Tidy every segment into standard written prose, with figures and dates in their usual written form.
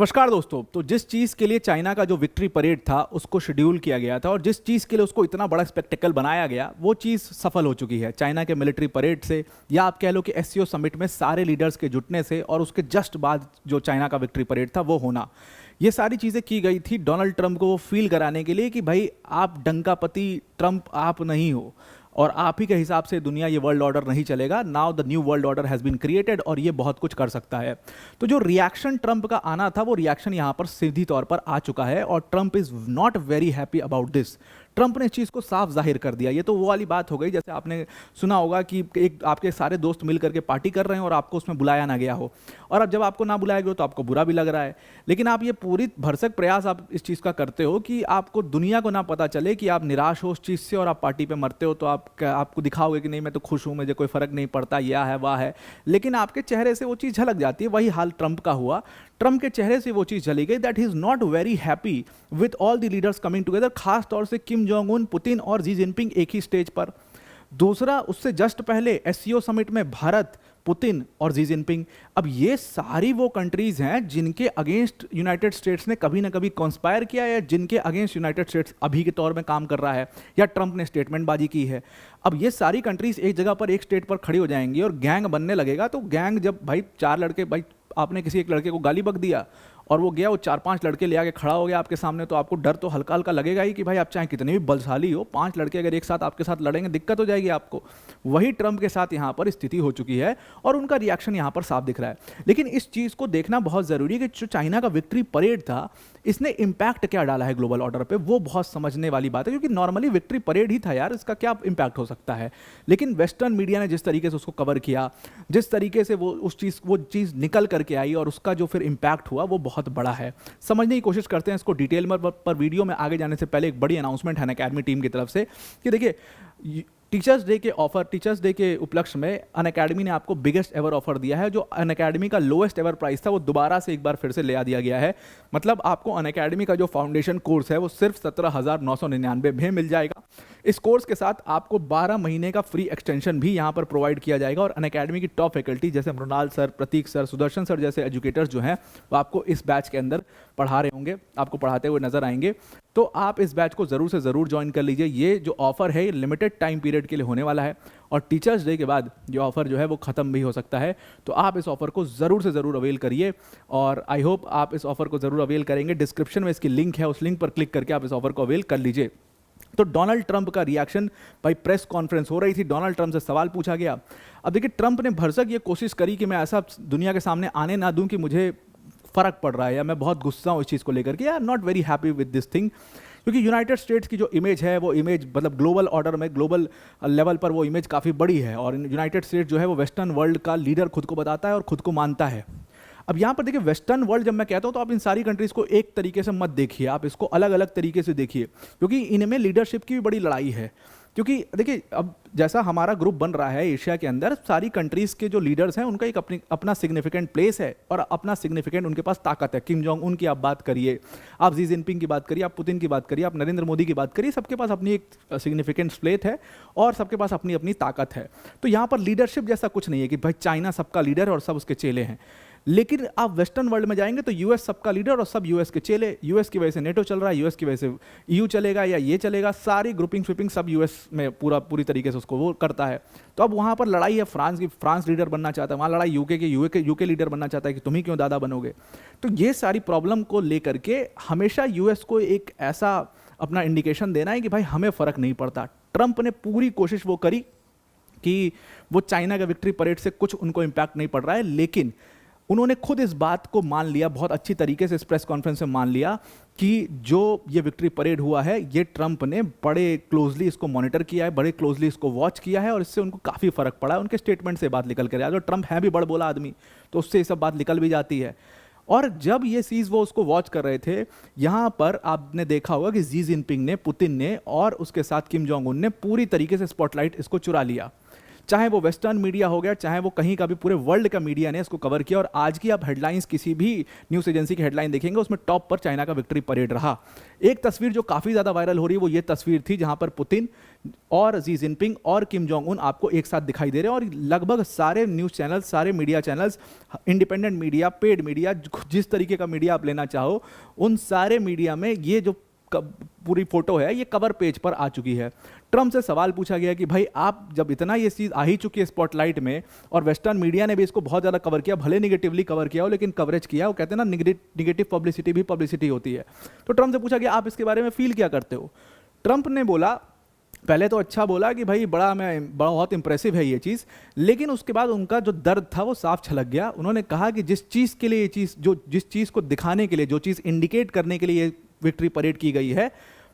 नमस्कार दोस्तों। तो जिस चीज़ के लिए चाइना का जो विक्ट्री परेड था उसको शेड्यूल किया गया था और जिस चीज़ के लिए उसको इतना बड़ा स्पेक्टेकल बनाया गया वो चीज़ सफल हो चुकी है। चाइना के मिलिट्री परेड से या आप कह लो कि एससीओ समिट में सारे लीडर्स के जुटने से और उसके जस्ट बाद जो चाइना का विक्ट्री परेड था वो होना, ये सारी चीज़ें की गई थी डोनाल्ड ट्रंप को वो फील कराने के लिए कि भाई आप डंकापति ट्रंप आप नहीं हो और आप ही के हिसाब से दुनिया ये वर्ल्ड ऑर्डर नहीं चलेगा। Now the new world order has been created और ये बहुत कुछ कर सकता है। तो जो रिएक्शन ट्रंप का आना था वो रिएक्शन यहाँ पर सीधी तौर पर आ चुका है और Trump is not very happy about this. Trump ने इस चीज़ को साफ जाहिर कर दिया। ये तो वो वाली बात हो गई जैसे आपने सुना होगा कि एक आपके सारे दोस्त मिल करके पार्टी कर रहे हैं और आपको उसमें बुलाया ना गया हो, और अब जब आपको ना बुलाया गया तो आपको बुरा भी लग रहा है। लेकिन आप ये पूरी भरसक प्रयास आप इस चीज़ का करते हो कि आपको दुनिया को ना पता चले कि आप निराश हो उस चीज़ से और आप पार्टी पे मरते हो, तो आपको दिखाओगे कि नहीं मैं तो खुश हूँ, मुझे कोई फ़र्क नहीं पड़ता, यह है वह है, लेकिन आपके चेहरे से वो चीज़ झलक जाती है। वही हाल ट्रंप का हुआ। ट्रंप के चेहरे से वो चीज़ चली गई that he is not very happy with all the leaders coming together, खास तौर से किम जोंग उन, पुतिन और जी जिनपिंग एक ही स्टेज पर। दूसरा, उससे जस्ट पहले एससीओ समिट में भारत, पुतिन और जी जिनपिंग। अब ये सारी वो कंट्रीज हैं जिनके अगेंस्ट यूनाइटेड स्टेट्स ने कभी ना कभी कॉन्स्पायर किया है, जिनके अगेंस्ट यूनाइटेड स्टेट्स अभी के तौर में काम कर रहा है या ट्रंप ने स्टेटमेंटबाजी की है। अब ये सारी कंट्रीज एक जगह पर एक स्टेट पर खड़ी हो जाएंगी और गैंग बनने लगेगा। तो गैंग जब भाई चार लड़के, भाई आपने किसी एक लड़के को गाली बक दिया और वो गया, वो 4-5 लड़के ले आके खड़ा हो गया आपके सामने, तो आपको डर तो हल्का हल्का लगेगा ही कि भाई आप चाहे कितने भी बलशाली हो, 5 लड़के अगर एक साथ आपके साथ लड़ेंगे दिक्कत हो जाएगी आपको। वही ट्रंप के साथ यहाँ पर स्थिति हो चुकी है और उनका रिएक्शन यहाँ पर साफ दिख रहा है। लेकिन इस चीज़ को देखना बहुत ज़रूरी है कि जो चाइना का विक्ट्री परेड था इसने इम्पैक्ट क्या डाला है ग्लोबल ऑर्डर पे, वो बहुत समझने वाली बात है। क्योंकि नॉर्मली विक्ट्री परेड ही था यार, इसका क्या इम्पैक्ट हो सकता है। लेकिन वेस्टर्न मीडिया ने जिस तरीके से उसको कवर किया, जिस तरीके से वो चीज़ निकल करके आई और उसका जो फिर इम्पैक्ट हुआ वो बहुत बड़ा है। समझने की कोशिश करते हैं इसको डिटेल में, पर वीडियो में आगे जाने से पहले एक बड़ी अनाउंसमेंट है अनअकैडमी टीम की तरफ से कि देखिए टीचर्स डे के उपलक्ष्य में अनअकैडमी ने आपको बिगेस्ट एवर ऑफर दिया है। जो अनअकैडमी का लोएस्ट एवर प्राइस था वो दोबारा से एक बार फिर से ले दिया गया है। मतलब आपको अनअकैडमी का जो फाउंडेशन कोर्स है वो सिर्फ 17,999 में मिल जाएगा। इस कोर्स के साथ आपको 12 महीने का फ्री एक्सटेंशन भी यहाँ पर प्रोवाइड किया जाएगा और अनअकैडमी की टॉप फैकल्टी जैसे मृणाल सर, प्रतीक सर, सुदर्शन सर जैसे एजुकेटर्स जो हैं वो आपको इस बैच के अंदर पढ़ा रहे होंगे, आपको पढ़ाते हुए नजर आएंगे। तो आप इस बैच को ज़रूर से ज़रूर ज्वाइन कर लीजिए। ये जो ऑफर है ये लिमिटेड टाइम पीरियड के लिए होने वाला है और टीचर्स डे के बाद ये ऑफर जो है वो ख़त्म भी हो सकता है। तो आप इस ऑफर को ज़रूर से ज़रूर अवेल करिए और आई होप आप इस ऑफर को ज़रूर अवेल करेंगे। डिस्क्रिप्शन में इसकी लिंक है, उस लिंक पर क्लिक करके आप इस ऑफर को अवेल कर लीजिए। तो डोनाल्ड ट्रंप का रिएक्शन, भाई प्रेस कॉन्फ्रेंस हो रही थी, डोनाल्ड ट्रंप से सवाल पूछा गया। अब देखिए ट्रंप ने भरसक ये कोशिश करी कि मैं ऐसा दुनिया के सामने आने ना दूं कि मुझे फ़र्क पड़ रहा है या मैं बहुत गुस्सा हूँ इस चीज़ को लेकर के, या not very happy with this thing. क्योंकि यूनाइटेड स्टेट्स की जो इमेज है वो इमेज मतलब ग्लोबल ऑर्डर में, ग्लोबल लेवल पर वो इमेज काफ़ी बड़ी है और यूनाइटेड स्टेट्स जो है वो वेस्टर्न वर्ल्ड का लीडर खुद को बताता है और खुद को मानता है। अब यहाँ पर देखिए वेस्टर्न वर्ल्ड जब मैं कहता हूँ तो आप इन सारी कंट्रीज़ को एक तरीके से मत देखिए, आप इसको अलग अलग तरीके से देखिए, क्योंकि इनमें लीडरशिप की भी बड़ी लड़ाई है। क्योंकि देखिए अब जैसा हमारा ग्रुप बन रहा है एशिया के अंदर, सारी कंट्रीज़ के जो लीडर्स हैं उनका एक अपना सिग्निफिकेंट प्लेस है और अपना सिग्निफिकेंट उनके पास ताकत है। किम जोंग उन की आप बात करिए, आप जी जिनपिंग की बात करिए, आप पुतिन की बात करिए, आप नरेंद्र मोदी की बात करिए, सबके पास अपनी एक सिग्निफिकेंट प्लेस है और सबके पास अपनी अपनी ताकत है। तो यहाँ पर लीडरशिप जैसा कुछ नहीं है कि भाई चाइना सबका लीडर है और सब उसके चेले हैं। लेकिन आप वेस्टर्न वर्ल्ड में जाएंगे तो यूएस सबका लीडर और सब यूएस के चेले। यूएस की वजह से नेटो चल रहा है, यूएस की वजह से ईयू चलेगा या ये चलेगा, सारी ग्रुपिंग स्विपिंग सब यूएस में पूरी तरीके से उसको वो करता है। तो अब वहाँ पर लड़ाई है फ्रांस की, फ्रांस लीडर बनना चाहता है, वहाँ लड़ाई यूके लीडर बनना चाहता है कि तुम ही क्यों दादा बनोगे। तो ये सारी प्रॉब्लम को लेकर के हमेशा यूएस को एक ऐसा अपना इंडिकेशन देना है कि भाई हमें फ़र्क नहीं पड़ता। ट्रंप ने पूरी कोशिश वो करी कि वो चाइना का विक्ट्री परेड से कुछ उनको इम्पैक्ट नहीं पड़ रहा है, लेकिन उन्होंने खुद इस बात को मान लिया, बहुत अच्छी तरीके से इस प्रेस कॉन्फ्रेंस में मान लिया कि जो ये विक्ट्री परेड हुआ है ये ट्रंप ने बड़े क्लोजली इसको मॉनिटर किया है, बड़े क्लोजली इसको वॉच किया है और इससे उनको काफ़ी फ़र्क पड़ा है। उनके स्टेटमेंट से बात निकल कर आया, जो ट्रंप है भी बड़ बोला आदमी तो उससे ये सब बात निकल भी जाती है। और जब ये चीज़ वो उसको वॉच कर रहे थे, यहाँ पर आपने देखा होगा कि जी जिनपिंग ने, पुतिन ने और उसके साथ किम जोंग उन ने पूरी तरीके से स्पॉटलाइट इसको चुरा लिया। चाहे वो वेस्टर्न मीडिया हो गया, चाहे वो कहीं का भी, पूरे वर्ल्ड का मीडिया ने इसको कवर किया। और आज की आप हेडलाइंस किसी भी न्यूज़ एजेंसी की हेडलाइन देखेंगे, उसमें टॉप पर चाइना का विक्ट्री परेड रहा। एक तस्वीर जो काफ़ी ज़्यादा वायरल हो रही है वो ये तस्वीर थी, जहां पर पुतिन और शी जिनपिंग और किम जोंग उन आपको एक साथ दिखाई दे रहे हैं। और लगभग सारे न्यूज़ चैनल, सारे media channels, independent media, paid media, जिस तरीके का मीडिया आप लेना चाहो, उन सारे मीडिया में ये जो पूरी फोटो है ये कवर पेज पर आ चुकी है। ट्रम्प से सवाल पूछा गया कि भाई आप जब इतना ये चीज़ आ ही चुकी है स्पॉटलाइट में, और वेस्टर्न मीडिया ने भी इसको बहुत ज़्यादा कवर किया, भले निगेटिवली कवर किया हो लेकिन कवरेज किया। वो कहते हैं ना, निगेटिव पब्लिसिटी भी पब्लिसिटी होती है। तो ट्रम्प से पूछा गया आप इसके बारे में फील क्या करते हो। ट्रम्प ने बोला, पहले तो अच्छा बोला कि भाई बहुत इंप्रेसिव है ये चीज़, लेकिन उसके बाद उनका जो दर्द था वो साफ छलक गया। उन्होंने कहा कि जिस चीज़ के लिए ये चीज़, जिस चीज़ को दिखाने के लिए, जो चीज़ इंडिकेट करने के लिए ये विक्ट्री परेड की गई है,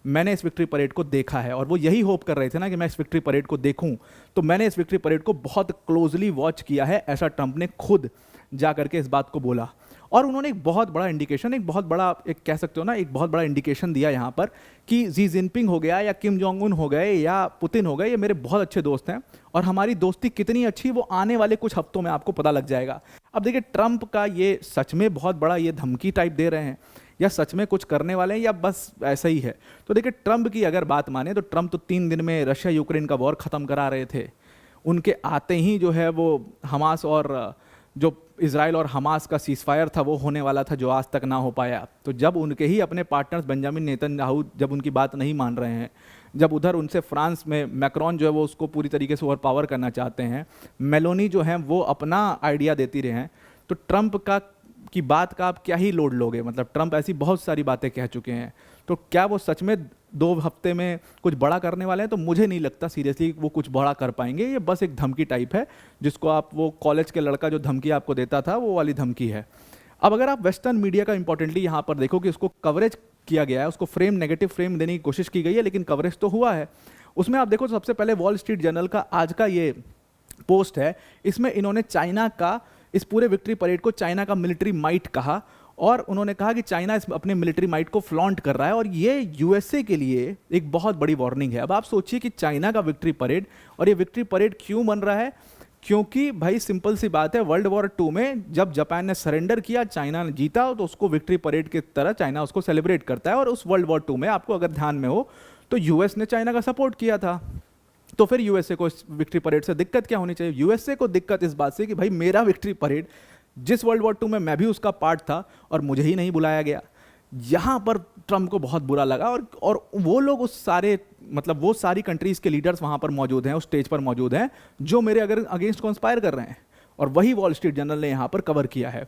मैंने इस विक्ट्री परेड को देखा है। और वो यही होप कर रहे थे ना कि मैं इस विक्ट्री परेड को देखूं, तो मैंने इस विक्ट्री परेड को बहुत क्लोजली वॉच किया है, ऐसा ट्रंप ने खुद जा करके इस बात को बोला। और उन्होंने एक बहुत बड़ा इंडिकेशन, एक बहुत बड़ा, एक कह सकते हो ना, एक बहुत बड़ा इंडिकेशन दिया यहाँ पर कि शी जिनपिंग हो गया या किम जोंग उन हो गए या पुतिन हो गए, ये मेरे बहुत अच्छे दोस्त हैं और हमारी दोस्ती कितनी अच्छी वो आने वाले कुछ हफ्तों में आपको पता लग जाएगा। अब देखिए, ट्रंप का ये सच में बहुत बड़ा ये धमकी टाइप दे रहे हैं या सच में कुछ करने वाले हैं या बस ऐसा ही है। तो देखिए, ट्रंप की अगर बात माने तो ट्रंप तो 3 दिन में रशिया यूक्रेन का वॉर ख़त्म करा रहे थे। उनके आते ही जो है वो हमास और जो इजराइल और हमास का सीज़फायर था वो होने वाला था, जो आज तक ना हो पाया। तो जब उनके ही अपने पार्टनर्स बेंजामिन नेतन्याहू जब उनकी बात नहीं मान रहे हैं, जब उधर उनसे फ्रांस में मैक्रोन जो है वो उसको पूरी तरीके से ओवर पावर करना चाहते हैं, मेलोनी जो है वो अपना आइडिया देती रहे हैं, तो ट्रंप की बात का आप क्या ही लोड लोगे। मतलब ट्रंप ऐसी बहुत सारी बातें कह चुके हैं, तो क्या वो सच में 2 हफ्ते में कुछ बड़ा करने वाले हैं? तो मुझे नहीं लगता सीरियसली वो कुछ बड़ा कर पाएंगे। ये बस एक धमकी टाइप है, जिसको आप, वो कॉलेज के लड़का जो धमकी आपको देता था वो वाली धमकी है। अब अगर आप वेस्टर्न मीडिया का इंपॉर्टेंटली यहाँ पर देखो कि उसको कवरेज किया गया है, उसको नेगेटिव फ्रेम देने की कोशिश की गई है, लेकिन कवरेज तो हुआ है। उसमें आप देखो, सबसे पहले वॉल स्ट्रीट जर्नल का आज का ये पोस्ट है, इसमें इन्होंने चाइना का, इस पूरे विक्ट्री परेड को चाइना का मिलिट्री माइट कहा, और उन्होंने कहा कि चाइना इस अपने मिलिट्री माइट को फ्लॉन्ट कर रहा है, और ये यूएसए के लिए एक बहुत बड़ी वार्निंग है। अब आप सोचिए कि चाइना का विक्ट्री परेड, और ये विक्ट्री परेड क्यों बन रहा है? क्योंकि भाई सिंपल सी बात है, वर्ल्ड वॉर 2 में जब जापान ने सरेंडर किया, चाइना ने जीता, तो उसको विक्ट्री परेड की तरह चाइना उसको सेलिब्रेट करता है। और उस वर्ल्ड वॉर 2 में आपको अगर ध्यान में हो तो यूएस ने चाइना का सपोर्ट किया था। तो फिर यूएसए को इस विक्ट्री परेड से दिक्कत क्या होनी चाहिए? यूएसए को दिक्कत इस बात से कि भाई मेरा विक्ट्री परेड, जिस वर्ल्ड वॉर 2 में मैं भी उसका पार्ट था और मुझे ही नहीं बुलाया गया। यहाँ पर ट्रंप को बहुत बुरा लगा, और वो लोग उस सारे, मतलब वो सारी कंट्रीज़ के लीडर्स वहाँ पर मौजूद हैं, उस स्टेज पर मौजूद हैं, जो मेरे अगर अगेंस्ट कॉन्स्पायर कर रहे हैं, और वही वॉल स्ट्रीट जर्नल ने यहाँ पर कवर किया है।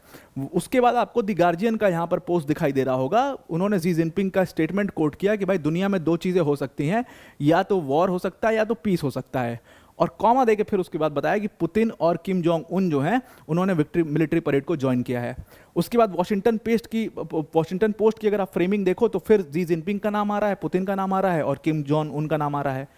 उसके बाद आपको द गार्जियन का यहाँ पर पोस्ट दिखाई दे रहा होगा, उन्होंने शी जिनपिंग का स्टेटमेंट कोट किया कि भाई दुनिया में 2 चीज़ें हो सकती हैं, या तो वॉर हो सकता है या तो पीस हो सकता है, और कॉमा देके फिर उसके बाद बताया कि पुतिन और किम जोंग उन जो हैं उन्होंने मिलिट्री परेड को ज्वाइन किया है। उसके बाद वॉशिंगटन पोस्ट की अगर आप फ्रेमिंग देखो तो फिर शी जिनपिंग का नाम आ रहा है, पुतिन का नाम आ रहा है और किम जोंग उन का नाम आ रहा है।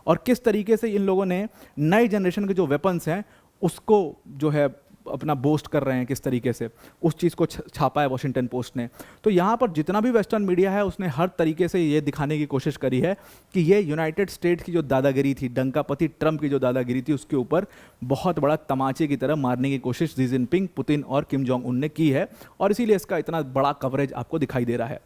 और किस तरीके से इन लोगों ने नई जनरेशन के जो वेपन्स हैं उसको जो है अपना बोस्ट कर रहे हैं, किस तरीके से उस चीज़ को छापा है वॉशिंगटन पोस्ट ने। तो यहाँ पर जितना भी वेस्टर्न मीडिया है उसने हर तरीके से ये दिखाने की कोशिश करी है कि ये यूनाइटेड स्टेट्स की जो दादागिरी थी, डंकापति ट्रंप की जो दादागिरी थी, उसके ऊपर बहुत बड़ा तमाचे की तरह मारने की कोशिश शी जिनपिंग, पुतिन और किम जोंग उन ने की है, और इसीलिए इसका इतना बड़ा कवरेज आपको दिखाई दे रहा है।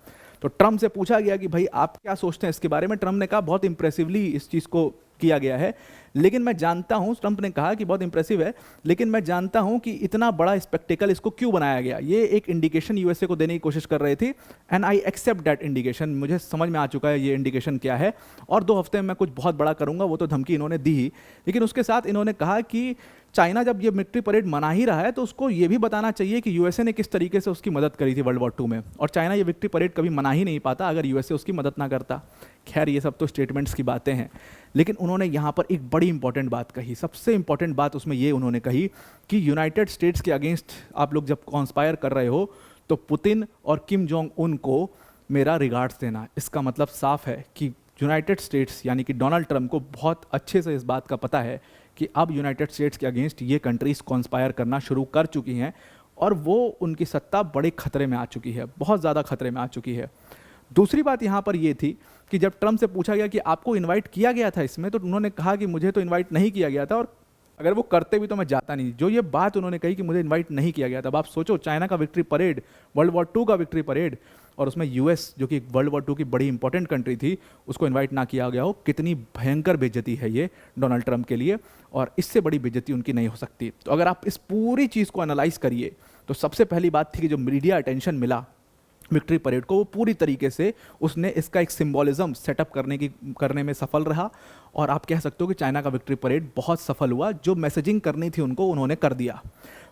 तो ट्रंप से पूछा गया कि भाई आप क्या सोचते हैं इसके बारे में। ट्रंप ने कहा बहुत इंप्रेसिवली इस चीज़ को किया गया है, लेकिन मैं जानता हूं, ट्रंप ने कहा कि बहुत इंप्रेसिव है, लेकिन मैं जानता हूं कि इतना बड़ा स्पेक्टिकल इसको क्यों बनाया गया। ये एक इंडिकेशन यूएसए को देने की कोशिश कर रहे थे, and I accept that indication. मुझे समझ में आ चुका है ये इंडिकेशन क्या है, और 2 हफ्ते में मैं कुछ बहुत बड़ा करूंगा, वो तो धमकी इन्होंने दी ही। लेकिन उसके साथ इन्होंने कहा कि चाइना जब ये विक्ट्री परेड मना ही रहा है तो उसको ये भी बताना चाहिए कि यूएसए ने किस तरीके से उसकी मदद करी थी वर्ल्ड वॉर 2 में, और चाइना ये विक्ट्री परेड कभी मना ही नहीं पाता अगर यूएसए उसकी मदद ना करता। खैर, ये सब तो स्टेटमेंट्स की बातें हैं, लेकिन उन्होंने यहाँ पर एक बड़ी इंपॉर्टेंट बात कही। सबसे इंपॉर्टेंट बात उसमें ये उन्होंने कही कि यूनाइटेड स्टेट्स के अगेंस्ट आप लोग जब कॉन्स्पायर कर रहे हो तो पुतिन और किम जोंग उन को मेरा रिगार्ड्स देना। इसका मतलब साफ है कि यूनाइटेड स्टेट्स यानी कि डोनाल्ड ट्रंप को बहुत अच्छे से इस बात का पता है कि अब यूनाइटेड स्टेट्स के अगेंस्ट ये कंट्रीज कॉन्स्पायर करना शुरू कर चुकी हैं, और वो उनकी सत्ता बड़े खतरे में आ चुकी है, बहुत ज़्यादा खतरे में आ चुकी है। दूसरी बात यहाँ पर ये थी कि जब ट्रंप से पूछा गया कि आपको इनवाइट किया गया था इसमें, तो उन्होंने कहा कि मुझे तो इनवाइट नहीं किया गया था, और अगर वो करते भी तो मैं जाता नहीं। जो ये बात उन्होंने कही कि मुझे इनवाइट नहीं किया गया, तब आप सोचो चाइना का victory parade, world war two का विक्ट्री परेड, और उसमें यूएस जो कि वर्ल्ड वॉर टू की बड़ी इंपॉर्टेंट कंट्री थी, उसको इनवाइट ना किया गया हो। कितनी भयंकर बेइज्जती है ये डोनाल्ड ट्रंप के लिए, और इससे बड़ी बेइज्जती उनकी नहीं हो सकती। तो अगर आप इस पूरी चीज़ को एनालाइज करिए तो सबसे पहली बात थी कि जो मीडिया अटेंशन मिला विक्ट्री परेड को, वो पूरी तरीके से उसने इसका एक सिंबॉलिज्म सेटअप करने में सफल रहा। और आप कह सकते हो कि चाइना का विक्ट्री परेड बहुत सफल हुआ। जो मैसेजिंग करनी थी उनको, उन्होंने कर दिया।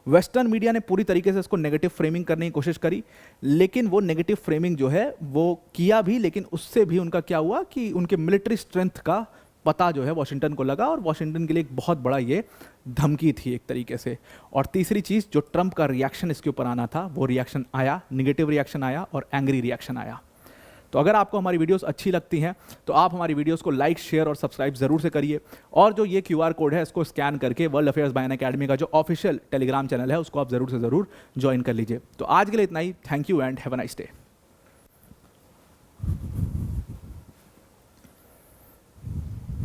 वेस्टर्न मीडिया ने पूरी तरीके से इसको नेगेटिव फ्रेमिंग करने की कोशिश करी, लेकिन वो नेगेटिव फ्रेमिंग जो है वो किया भी, लेकिन उससे भी उनका क्या हुआ कि उनके मिलिट्री स्ट्रेंथ का पता जो है वॉशिंगटन को लगा, और वॉशिंगटन के लिए एक बहुत बड़ा ये धमकी थी एक तरीके से। और तीसरी चीज़, जो ट्रंप का रिएक्शन इसके ऊपर आना था, वो रिएक्शन आया, निगेटिव रिएक्शन आया और एंग्री रिएक्शन आया। तो अगर आपको हमारी वीडियोस अच्छी लगती हैं तो आप हमारी वीडियोस को लाइक, शेयर और सब्सक्राइब ज़रूर से करिए। और जो ये QR कोड है, इसको स्कैन करके वर्ल्ड अफेयर्स बाय अकेडमी का जो ऑफिशियल टेलीग्राम चैनल है, उसको आप ज़रूर से ज़रूर ज्वाइन कर लीजिए। तो आज के लिए इतना ही। Thank you and have a nice day.